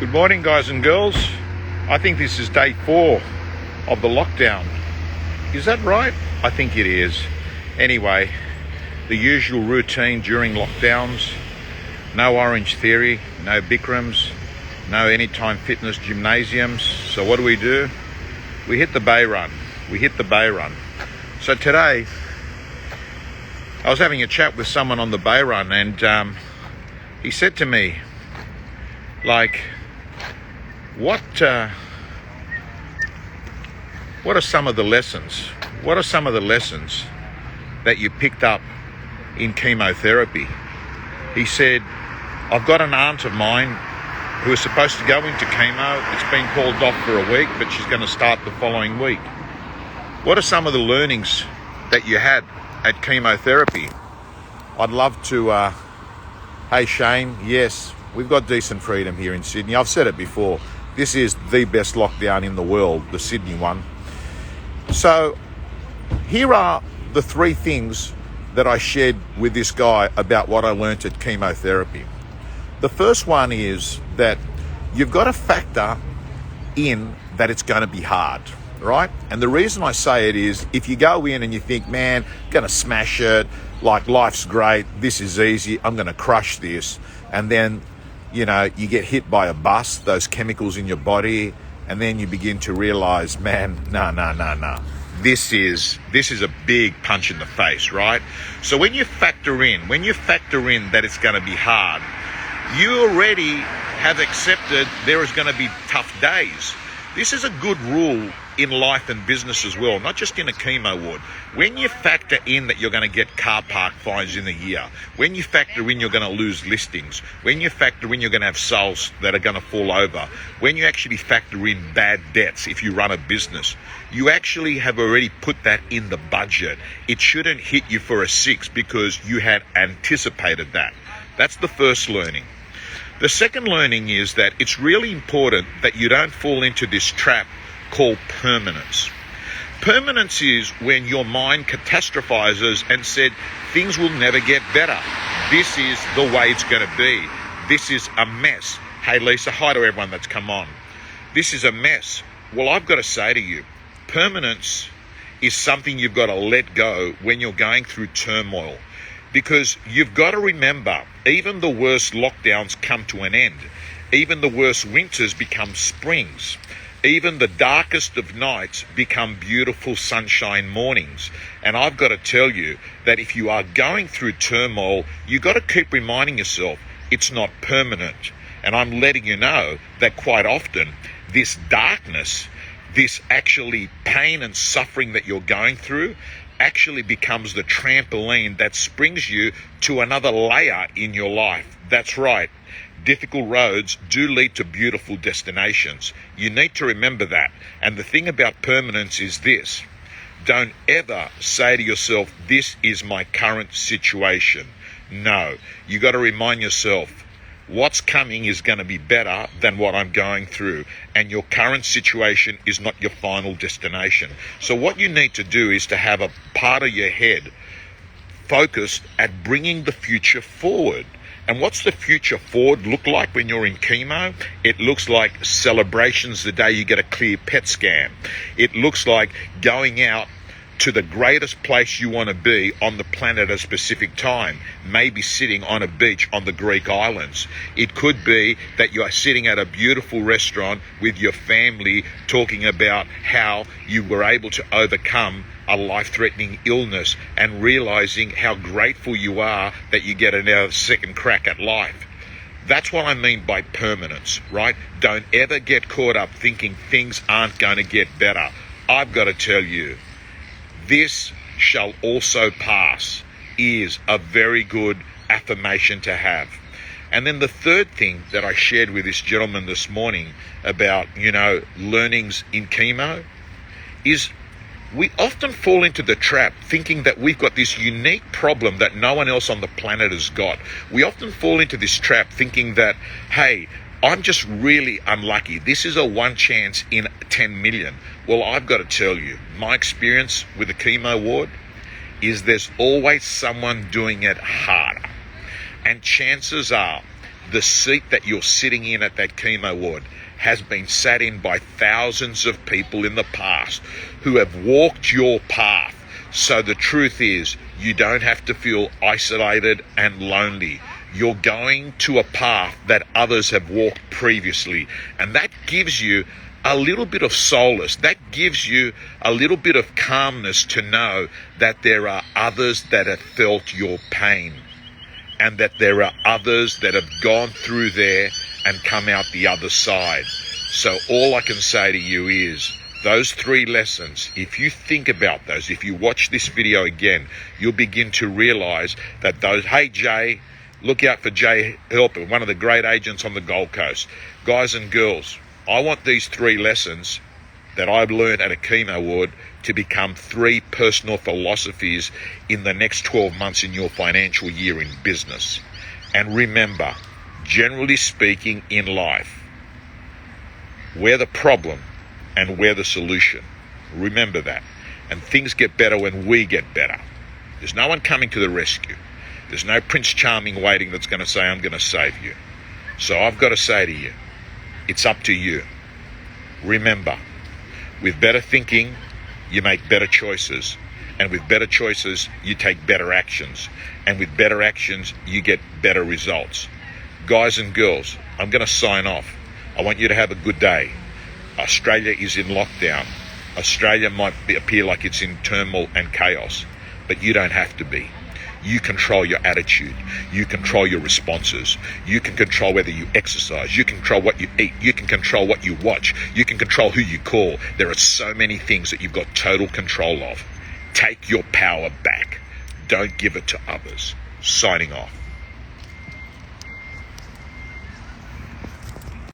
Good morning, guys and girls. I think this is day 4 of the lockdown. Is that right? I think it is. Anyway, the usual routine during lockdowns. No Orange Theory, no Bikrams, no Anytime Fitness gymnasiums. So what do? We hit the bay run. So today, I was having a chat with someone on the bay run, and he said to me, what are some of the lessons? What are some of the lessons that you picked up in chemotherapy? He said, I've got an aunt of mine who is supposed to go into chemo. It's been called off for a week, but she's going to start the following week. What are some of the learnings that you had at chemotherapy? I'd love to, hey Shane, yes, we've got decent freedom here in Sydney. I've said it before. This is the best lockdown in the world, the Sydney one. So here are the 3 things that I shared with this guy about what I learnt at chemotherapy. The first one is that you've got to factor in that it's going to be hard, right? And the reason I say it is, if you go in and you think, man, going to smash it, like life's great, this is easy, I'm going to crush this, and then you get hit by a bus, those chemicals in your body, and then you begin to realize, man, no. This is a big punch in the face, right? So when you factor in that it's going to be hard, you already have accepted there is going to be tough days. This is a good rule in life and business as well, not just in a chemo ward. When you factor in that you're going to get car park fines in a year, when you factor in you're going to lose listings, when you factor in you're going to have sales that are going to fall over, when you actually factor in bad debts if you run a business, you actually have already put that in the budget. It shouldn't hit you for a 6 because you had anticipated that. That's the first learning. The second learning is that it's really important that you don't fall into this trap called permanence. Permanence is when your mind catastrophizes and said, things will never get better. This is the way it's going to be. This is a mess. Hey, Lisa, hi to everyone that's come on. This is a mess. Well, I've got to say to you, permanence is something you've got to let go when you're going through turmoil. Because you've got to remember, even the worst lockdowns come to an end. Even the worst winters become springs. Even the darkest of nights become beautiful sunshine mornings. And I've got to tell you that if you are going through turmoil, you've got to keep reminding yourself it's not permanent. And I'm letting you know that quite often this darkness, this actually pain and suffering that you're going through, actually becomes the trampoline that springs you to another layer in your life. That's right. Difficult roads do lead to beautiful destinations. You need to remember that. And the thing about permanence is this. Don't ever say to yourself, this is my current situation. No. You got to remind yourself, what's coming is going to be better than what I'm going through. And your current situation is not your final destination. So what you need to do is to have a part of your head focused at bringing the future forward. And what's the future forward look like when you're in chemo? It looks like celebrations the day you get a clear PET scan. It looks like going out to the greatest place you want to be on the planet at a specific time, maybe sitting on a beach on the Greek islands. It could be that you are sitting at a beautiful restaurant with your family talking about how you were able to overcome a life-threatening illness and realizing how grateful you are that you get another second crack at life. That's what I mean by permanence, right? Don't ever get caught up thinking things aren't going to get better. I've got to tell you, this shall also pass is a very good affirmation to have. And then the third thing that I shared with this gentleman this morning about, learnings in chemo is we often fall into the trap thinking that we've got this unique problem that no one else on the planet has got. We often fall into this trap thinking that, hey, I'm just really unlucky. This is a 1 chance in 10 million. Well, I've got to tell you, my experience with the chemo ward is there's always someone doing it harder. And chances are The seat that you're sitting in at that chemo ward has been sat in by thousands of people in the past who have walked your path. So the truth is, you don't have to feel isolated and lonely. You're going to a path that others have walked previously, and that gives you a little bit of solace. That gives you a little bit of calmness to know that there are others that have felt your pain, and that there are others that have gone through there and come out the other side. So all I can say to you is, those 3 lessons, if you think about those, if you watch this video again, you'll begin to realize that those, hey Jay, look out for Jay Helper, one of the great agents on the Gold Coast. Guys and girls, I want these 3 lessons that I've learned at a chemo ward to become 3 personal philosophies in the next 12 months in your financial year in business. And remember, generally speaking in life, we're the problem and we're the solution. Remember that. And things get better when we get better. There's no one coming to the rescue. There's no Prince Charming waiting that's going to say, I'm going to save you. So I've got to say to you, it's up to you. Remember, with better thinking, you make better choices. And with better choices, you take better actions. And with better actions, you get better results. Guys and girls, I'm going to sign off. I want you to have a good day. Australia is in lockdown. Australia might appear like it's in turmoil and chaos, but you don't have to be. You control your attitude. You control your responses. You can control whether you exercise. You can control what you eat. You can control what you watch. You can control who you call. There are so many things that you've got total control of. Take your power back. Don't give it to others. Signing off.